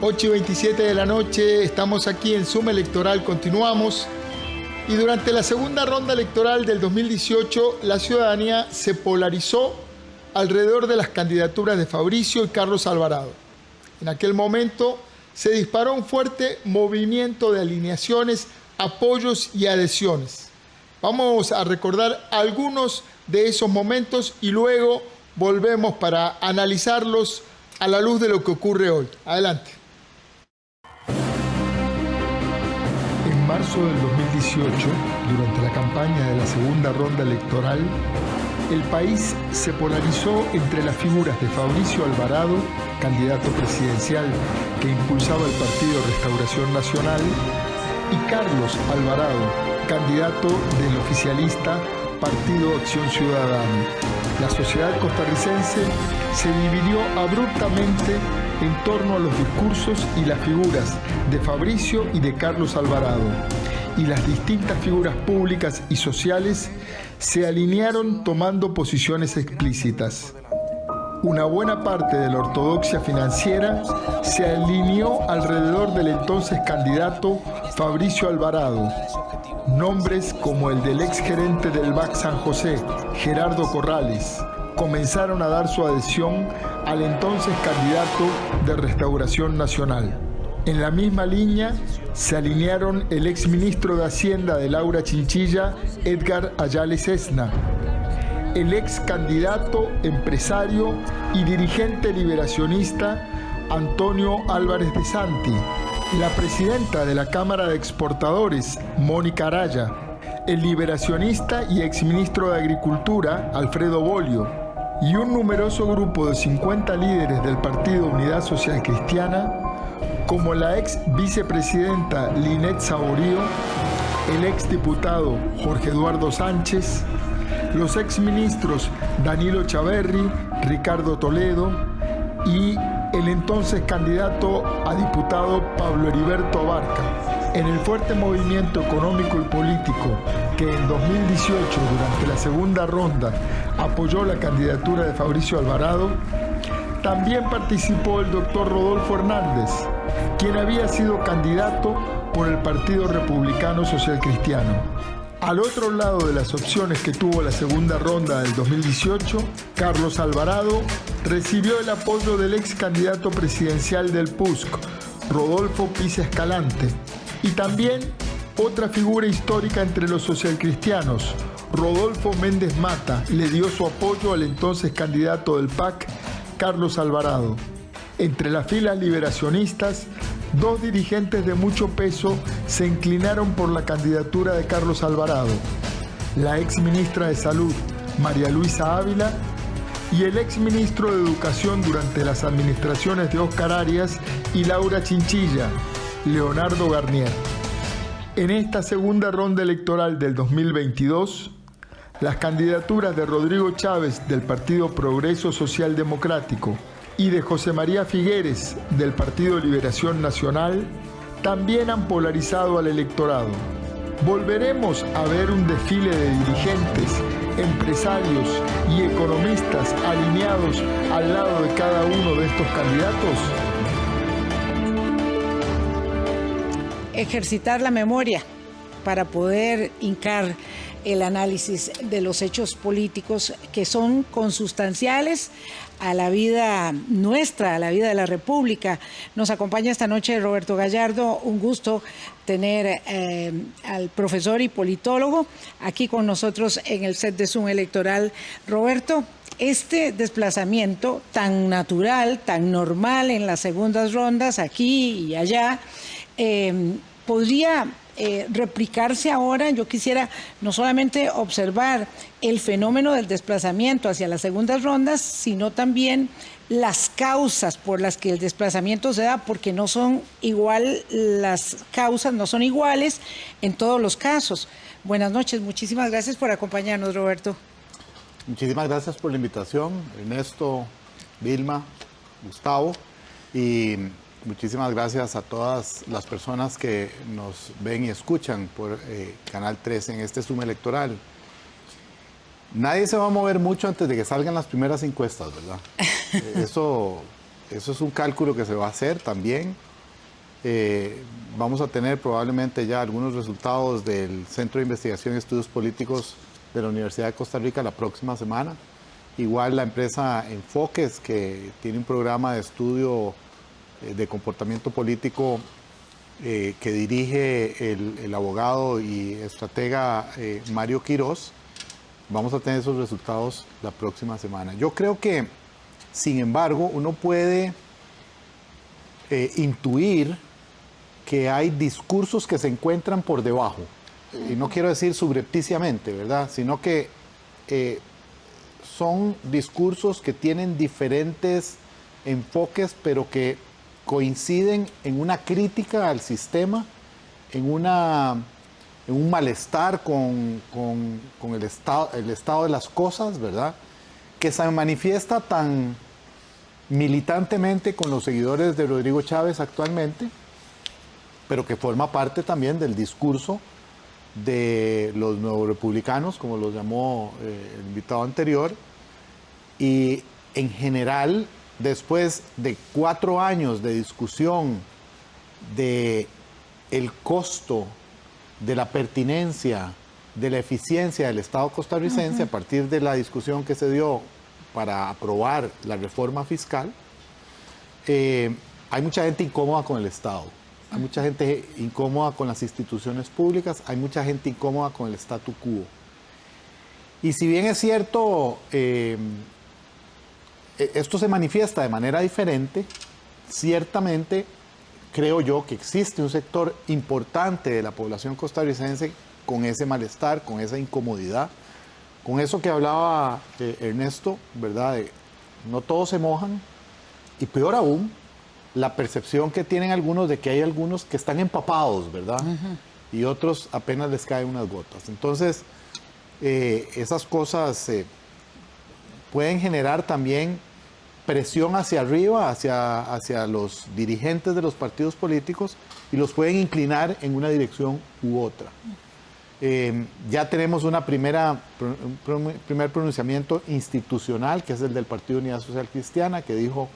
8:27 de la noche, estamos aquí en Suma Electoral, continuamos. Y durante la segunda ronda electoral del 2018, la ciudadanía se polarizó alrededor de las candidaturas de Fabricio y Carlos Alvarado. En aquel momento se disparó un fuerte movimiento de alineaciones, apoyos y adhesiones. Vamos a recordar algunos de esos momentos y luego volvemos para analizarlos a la luz de lo que ocurre hoy. Adelante. En marzo del 2018, durante la campaña de la segunda ronda electoral, el país se polarizó entre las figuras de Fabricio Alvarado, candidato presidencial que impulsaba el Partido Restauración Nacional, y Carlos Alvarado, candidato del oficialista Partido Acción Ciudadana. La sociedad costarricense se dividió abruptamente en torno a los discursos y las figuras de Fabricio y de Carlos Alvarado, y las distintas figuras públicas y sociales se alinearon tomando posiciones explícitas. Una buena parte de la ortodoxia financiera se alineó alrededor del entonces candidato Fabricio Alvarado. Nombres como el del exgerente del BAC San José, Gerardo Corrales, comenzaron a dar su adhesión al entonces candidato de Restauración Nacional. En la misma línea se alinearon el exministro de Hacienda de Laura Chinchilla, Edgar Ayales Esna, el ex candidato, empresario y dirigente liberacionista Antonio Álvarez de Santi, la presidenta de la Cámara de Exportadores, Mónica Araya, el liberacionista y exministro de Agricultura, Alfredo Bolio, y un numeroso grupo de 50 líderes del Partido Unidad Social Cristiana, como la ex vicepresidenta Linet Saborío, el ex diputado Jorge Eduardo Sánchez, los exministros Danilo Chaverri, Ricardo Toledo y el entonces candidato a diputado Pablo Heriberto Abarca. En el fuerte movimiento económico y político que en 2018, durante la segunda ronda, apoyó la candidatura de Fabricio Alvarado, también participó el doctor Rodolfo Hernández, quien había sido candidato por el Partido Republicano Social Cristiano. Al otro lado de las opciones que tuvo la segunda ronda del 2018, Carlos Alvarado recibió el apoyo del ex candidato presidencial del PUSC, Rodolfo Pisa Escalante, y también otra figura histórica entre los socialcristianos, Rodolfo Méndez Mata, le dio su apoyo al entonces candidato del PAC, Carlos Alvarado. Entre las filas liberacionistas, dos dirigentes de mucho peso se inclinaron por la candidatura de Carlos Alvarado: la ex ministra de Salud, María Luisa Ávila, y el ex ministro de Educación durante las administraciones de Óscar Arias y Laura Chinchilla, Leonardo Garnier. En esta segunda ronda electoral del 2022, las candidaturas de Rodrigo Chávez del Partido Progreso Social Democrático y de José María Figueres del Partido Liberación Nacional también han polarizado al electorado. ¿Volveremos a ver un desfile de dirigentes, empresarios y economistas alineados al lado de cada uno de estos candidatos? Ejercitar la memoria para poder hincar el análisis de los hechos políticos que son consustanciales a la vida nuestra, a la vida de la República. Nos acompaña esta noche Roberto Gallardo. Un gusto tener al profesor y politólogo aquí con nosotros en el set de Zoom Electoral. Roberto, este desplazamiento tan natural, tan normal en las segundas rondas, aquí y allá, podría replicarse ahora. Yo quisiera no solamente observar el fenómeno del desplazamiento hacia las segundas rondas, sino también las causas por las que el desplazamiento se da, porque no son igual, las causas no son iguales en todos los casos. Buenas noches, muchísimas gracias por acompañarnos, Roberto. Muchísimas gracias por la invitación, Ernesto, Vilma, Gustavo, y muchísimas gracias a todas las personas que nos ven y escuchan por Canal 3 en este Zoom electoral. Nadie se va a mover mucho antes de que salgan las primeras encuestas, ¿verdad? Eso es un cálculo que se va a hacer también. Vamos a tener probablemente ya algunos resultados del Centro de Investigación y Estudios Políticos de la Universidad de Costa Rica la próxima semana. Igual la empresa Enfoques, que tiene un programa de estudio de comportamiento político que dirige el abogado y estratega Mario Quirós. Vamos a tener esos resultados la próxima semana. Yo creo que, sin embargo, uno puede intuir que hay discursos que se encuentran por debajo. Y no quiero decir subrepticiamente, ¿verdad? Sino que son discursos que tienen diferentes enfoques, pero que coinciden en una crítica al sistema, en un malestar con el estado de las cosas, ¿verdad? Que se manifiesta tan militantemente con los seguidores de Rodrigo Chávez actualmente, pero que forma parte también del discurso de los nuevos republicanos, como los llamó el invitado anterior, y en general, después de 4 años de discusión de el costo, de la pertinencia, de la eficiencia del Estado costarricense, a partir de la discusión que se dio para aprobar la reforma fiscal, hay mucha gente incómoda con el Estado, hay mucha gente incómoda con las instituciones públicas, hay mucha gente incómoda con el statu quo. Y si bien es cierto, esto se manifiesta de manera diferente, ciertamente creo yo que existe un sector importante de la población costarricense con ese malestar, con esa incomodidad, con eso que hablaba Ernesto, ¿verdad? De no todos se mojan, y peor aún, la percepción que tienen algunos de que hay algunos que están empapados, ¿verdad? Y otros apenas les caen unas gotas. Entonces, esas cosas pueden generar también presión hacia arriba, hacia los dirigentes de los partidos políticos, y los pueden inclinar en una dirección u otra. Ya tenemos un primer pronunciamiento institucional, que es el del Partido Unidad Social Cristiana, que dijo,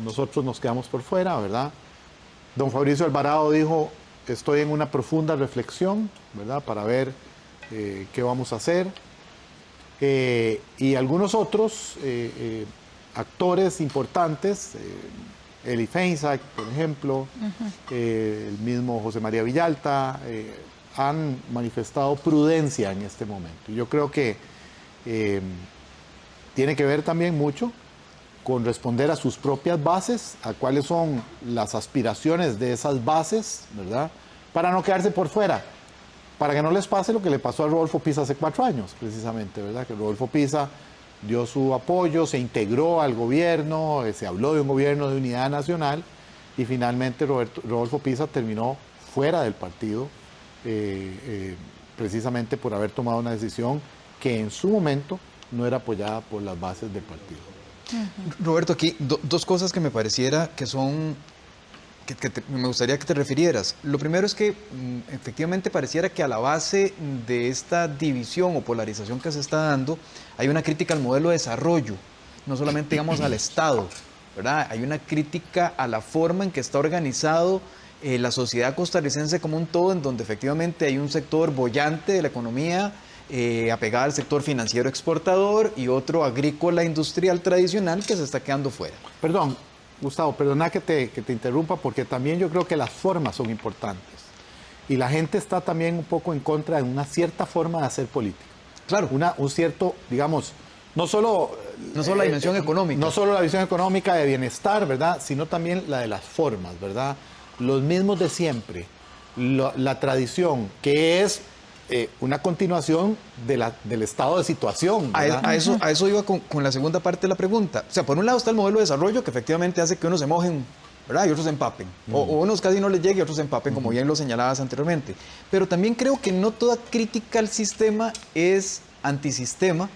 nosotros nos quedamos por fuera, ¿verdad? Don Fabricio Alvarado dijo, estoy en una profunda reflexión, ¿verdad? Para ver qué vamos a hacer. Y algunos otros actores importantes, Eli Feinsack, por ejemplo, el mismo José María Villalta, han manifestado prudencia en este momento. Yo creo que tiene que ver también mucho con responder a sus propias bases, a cuáles son las aspiraciones de esas bases, ¿verdad? Para no quedarse por fuera, para que no les pase lo que le pasó a Rodolfo Pisa hace 4 años, precisamente, ¿verdad? Que Rodolfo Pisa dio su apoyo, se integró al gobierno, se habló de un gobierno de unidad nacional, y finalmente Rodolfo Pisa terminó fuera del partido, precisamente por haber tomado una decisión que en su momento no era apoyada por las bases del partido. Roberto, aquí 2 cosas que me pareciera que son, me gustaría que te refirieras. Lo primero es que efectivamente pareciera que a la base de esta división o polarización que se está dando hay una crítica al modelo de desarrollo, no solamente digamos al Estado, ¿verdad? Hay una crítica a la forma en que está organizado la sociedad costarricense como un todo, en donde efectivamente hay un sector boyante de la economía apegada al sector financiero exportador y otro agrícola industrial tradicional que se está quedando fuera. Perdón, Gustavo, perdona que te interrumpa, porque también yo creo que las formas son importantes. Y la gente está también un poco en contra de una cierta forma de hacer política. Claro. Un cierto, digamos, no solo la dimensión económica. No solo la visión económica de bienestar, ¿verdad? Sino también la de las formas, ¿verdad? Los mismos de siempre. La tradición, que es una continuación del estado de situación, ¿verdad? A eso iba con la segunda parte de la pregunta. O sea, por un lado está el modelo de desarrollo que efectivamente hace que unos se mojen, ¿verdad? Y otros se empapen. O unos casi no les llegue y otros se empapen, como bien lo señalabas anteriormente. Pero también creo que no toda crítica al sistema es antisistema,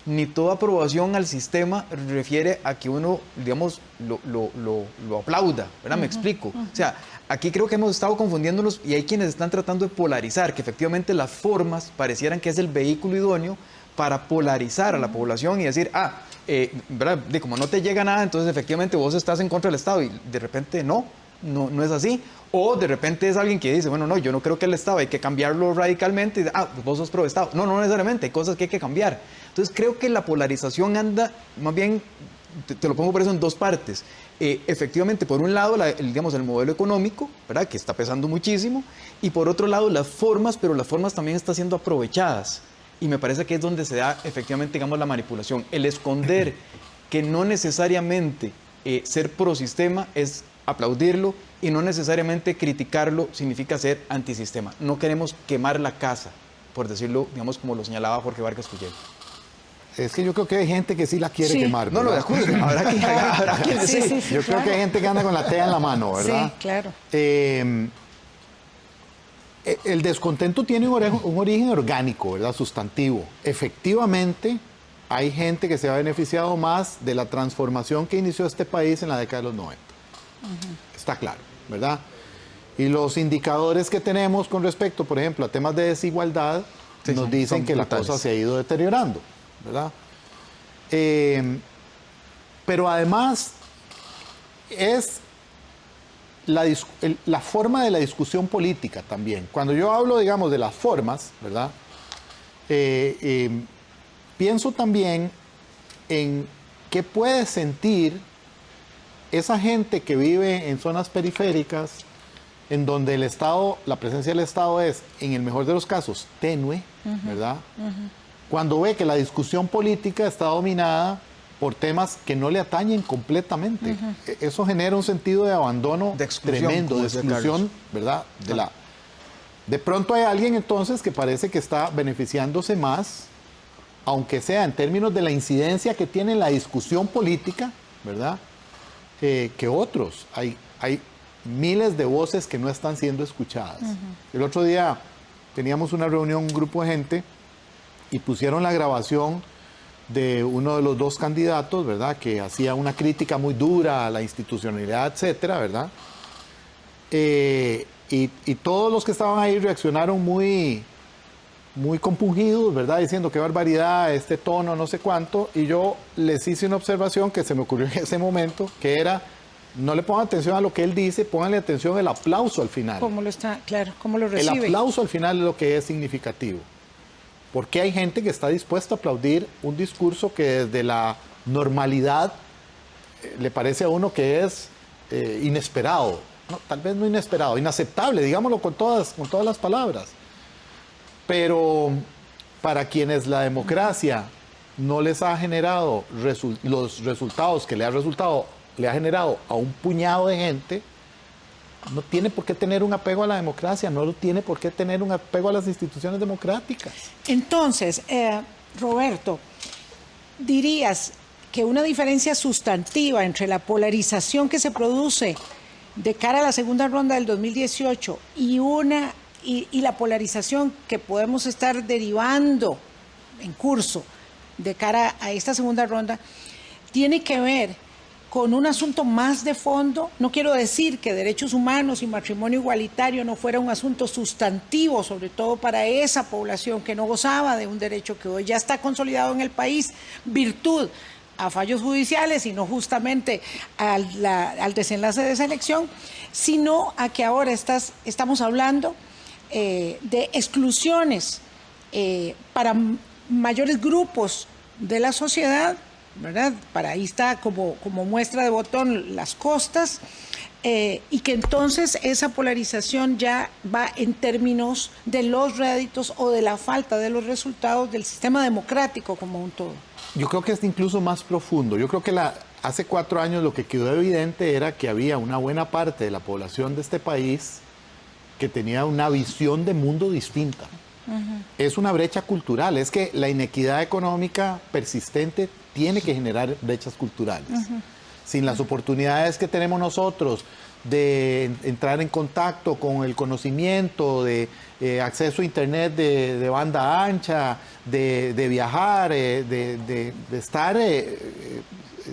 ni toda aprobación al sistema refiere a que uno, digamos, lo aplauda, ¿verdad? Me explico. O sea, aquí creo que hemos estado confundiéndonos y hay quienes están tratando de polarizar, que efectivamente las formas parecieran que es el vehículo idóneo para polarizar a la población y decir, ¿verdad? Como no te llega nada, entonces efectivamente vos estás en contra del Estado, y de repente no. no es así. O de repente es alguien que dice, bueno, no, yo no creo que el Estado hay que cambiarlo radicalmente. Y dice, pues vos sos pro Estado. No, no necesariamente, hay cosas que hay que cambiar. Entonces creo que la polarización anda, más bien, te lo pongo por eso en dos partes. Efectivamente, por un lado, digamos, el modelo económico, ¿verdad?, que está pesando muchísimo, y por otro lado, las formas, pero las formas también están siendo aprovechadas. Y me parece que es donde se da, efectivamente, digamos, la manipulación. El esconder que no necesariamente ser pro sistema es aplaudirlo, y no necesariamente criticarlo significa ser antisistema. No queremos quemar la casa, por decirlo, digamos, como lo señalaba Jorge Vargas Cuyel. Es que yo creo que hay gente que sí la quiere quemar, ¿verdad? No, lo de acuerdo. Habrá quien Sí, yo creo que hay gente que anda con la tea en la mano, ¿verdad? Sí, claro. El descontento tiene un origen orgánico, ¿verdad? Sustantivo. Efectivamente, hay gente que se ha beneficiado más de la transformación que inició este país en la década de los 90. Está claro, ¿verdad? Y los indicadores que tenemos con respecto, por ejemplo, a temas de desigualdad, nos dicen que la cosa se ha ido deteriorando, ¿verdad? Pero además es la forma de la discusión política también. Cuando yo hablo, digamos, de las formas, ¿verdad? Pienso también en qué puede sentir esa gente que vive en zonas periféricas, en donde el Estado, la presencia del Estado es, en el mejor de los casos, tenue, ¿verdad? Cuando ve que la discusión política está dominada por temas que no le atañen completamente. Eso genera un sentido de abandono tremendo, de exclusión, ¿verdad? De pronto hay alguien entonces que parece que está beneficiándose más, aunque sea en términos de la incidencia que tiene la discusión política, ¿verdad? Que otros. Hay miles de voces que no están siendo escuchadas. El otro día teníamos una reunión, un grupo de gente, y pusieron la grabación de uno de los dos candidatos, ¿verdad?, que hacía una crítica muy dura a la institucionalidad, etcétera, ¿verdad? Y todos los que estaban ahí reaccionaron muy compungidos, ¿verdad?, diciendo qué barbaridad, este tono, no sé cuánto, y yo les hice una observación que se me ocurrió en ese momento, que era, no le pongan atención a lo que él dice, pónganle atención al aplauso al final. ¿Cómo lo está? Claro, ¿cómo lo recibe? El aplauso al final es lo que es significativo. Porque hay gente que está dispuesta a aplaudir un discurso que desde la normalidad le parece a uno que es inesperado. No, tal vez no inesperado, inaceptable, digámoslo con todas las palabras. Pero para quienes la democracia no les ha generado los resultados que le ha generado a un puñado de gente, no tiene por qué tener un apego a la democracia, no tiene por qué tener un apego a las instituciones democráticas. Entonces, Roberto, ¿dirías que una diferencia sustantiva entre la polarización que se produce de cara a la segunda ronda del 2018 y la polarización que podemos estar derivando en curso de cara a esta segunda ronda tiene que ver con un asunto más de fondo? No quiero decir que derechos humanos y matrimonio igualitario no fuera un asunto sustantivo, sobre todo para esa población que no gozaba de un derecho que hoy ya está consolidado en el país, virtud a fallos judiciales y no justamente al desenlace de esa elección, sino a que ahora estamos hablando de exclusiones para mayores grupos de la sociedad, ¿verdad? Para ahí está como muestra de botón las costas, y que entonces esa polarización ya va en términos de los réditos o de la falta de los resultados del sistema democrático como un todo. Yo creo que es incluso más profundo. Yo creo que hace 4 años lo que quedó evidente era que había una buena parte de la población de este país que tenía una visión de mundo distinta. Es una brecha cultural, es que la inequidad económica persistente tiene que generar brechas culturales. Sin las oportunidades que tenemos nosotros de entrar en contacto con el conocimiento, de acceso a internet de banda ancha, de viajar, de estar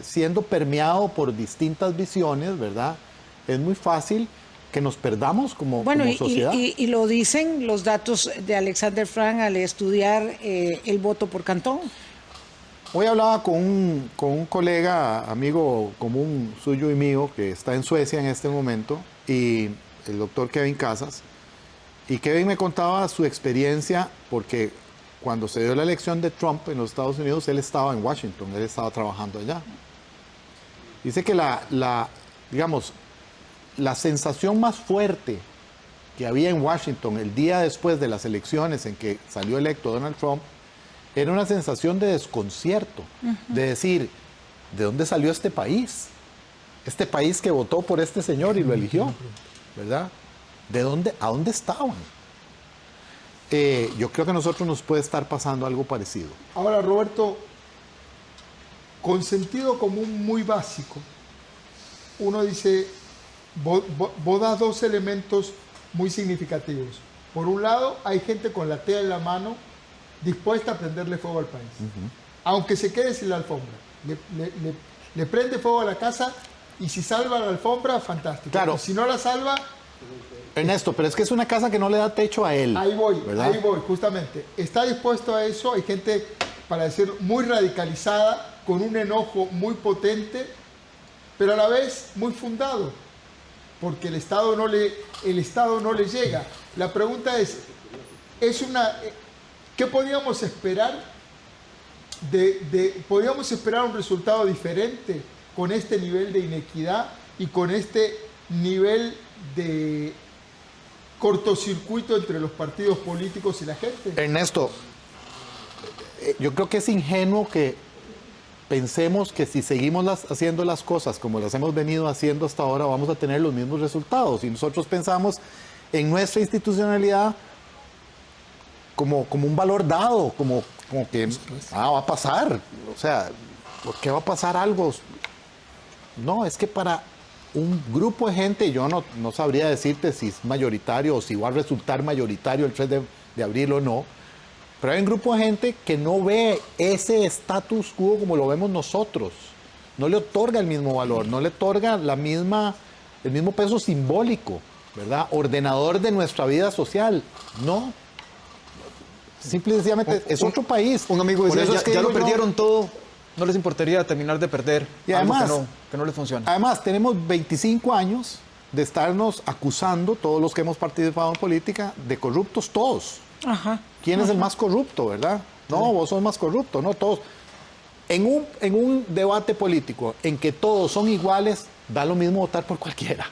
siendo permeado por distintas visiones, ¿verdad? Es muy fácil que nos perdamos como sociedad. Y lo dicen los datos de Alexander Frank al estudiar el voto por cantón. Hoy hablaba con un colega, amigo común suyo y mío, que está en Suecia en este momento, y el doctor Kevin Casas. Y Kevin me contaba su experiencia porque cuando se dio la elección de Trump en los Estados Unidos, él estaba en Washington, él estaba trabajando allá. Dice que digamos, la sensación más fuerte que había en Washington el día después de las elecciones en que salió electo Donald Trump, era una sensación de desconcierto, de decir, ¿de dónde salió este país? Este país que votó por este señor y lo eligió, ¿verdad? ¿A dónde estaban? Yo creo que a nosotros nos puede estar pasando algo parecido. Ahora, Roberto, con sentido común muy básico, uno dice, vos das dos elementos muy significativos. Por un lado, hay gente con la tea en la mano dispuesta a prenderle fuego al país, aunque se quede sin la alfombra. Le prende fuego a la casa y si salva la alfombra, fantástico. Claro. Y si no la salva... Ernesto, pero es que es una casa que no le da techo a él. Ahí voy, ¿verdad? justamente. Está dispuesto a eso, hay gente, para decir, muy radicalizada, con un enojo muy potente, pero a la vez muy fundado, porque el Estado no le llega. La pregunta es ¿qué podíamos esperar? ¿Podíamos esperar un resultado diferente con este nivel de inequidad y con este nivel de cortocircuito entre los partidos políticos y la gente? Ernesto, yo creo que es ingenuo que pensemos que si seguimos haciendo las cosas como las hemos venido haciendo hasta ahora, vamos a tener los mismos resultados. Y nosotros pensamos en nuestra institucionalidad como un valor dado, como que va a pasar. O sea, ¿por qué va a pasar algo? No, es que para un grupo de gente, yo no sabría decirte si es mayoritario o si va a resultar mayoritario el 3 de abril o no, pero hay un grupo de gente que no ve ese status quo como lo vemos nosotros. No le otorga el mismo valor, no le otorga el mismo peso simbólico, ¿verdad? Ordenador de nuestra vida social. No. Simple y sencillamente es otro país. Un amigo Por decía, eso es que ya lo digo yo, perdieron todo, no les importaría terminar de perder y algo además, que no les funciona. Además, tenemos 25 años de estarnos acusando, todos los que hemos participado en política, de corruptos todos. Ajá. ¿Quién es el más corrupto, verdad? No, vos sos más corrupto, no todos. En un debate político en que todos son iguales, da lo mismo votar por cualquiera.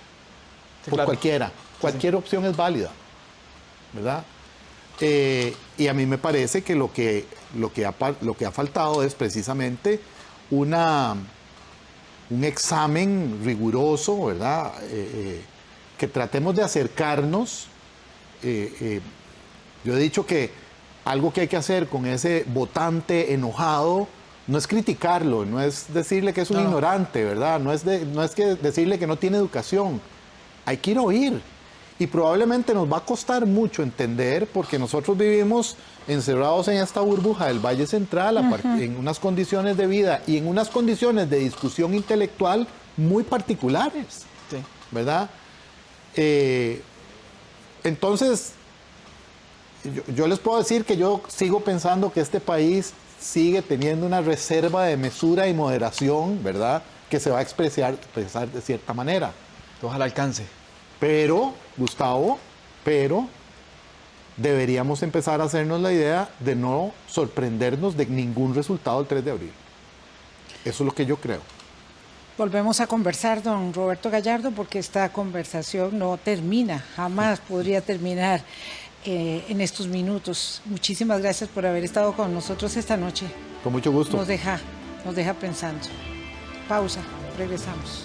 Sí, Por claro. cualquiera. Cualquier opción es válida, ¿verdad? Y a mí me parece que lo que ha faltado es precisamente un examen riguroso, ¿verdad? Que tratemos de acercarnos. Yo he dicho que algo que hay que hacer con ese votante enojado no es criticarlo, no es decirle que es un ignorante, ¿verdad? No es que decirle que no tiene educación. Hay que ir a oír. Y probablemente nos va a costar mucho entender porque nosotros vivimos encerrados en esta burbuja del Valle Central, en unas condiciones de vida y en unas condiciones de discusión intelectual muy particulares, Sí. ¿verdad? Entonces, yo les puedo decir que yo sigo pensando que este país sigue teniendo una reserva de mesura y moderación, ¿verdad? Que se va a expresar de cierta manera. Ojalá alcance. Pero, Gustavo, deberíamos empezar a hacernos la idea de no sorprendernos de ningún resultado el 3 de abril. Eso es lo que yo creo. Volvemos a conversar, don Roberto Gallardo, porque esta conversación no termina, jamás podría terminar en estos minutos. Muchísimas gracias por haber estado con nosotros esta noche. Con mucho gusto. Nos deja pensando. Pausa, regresamos.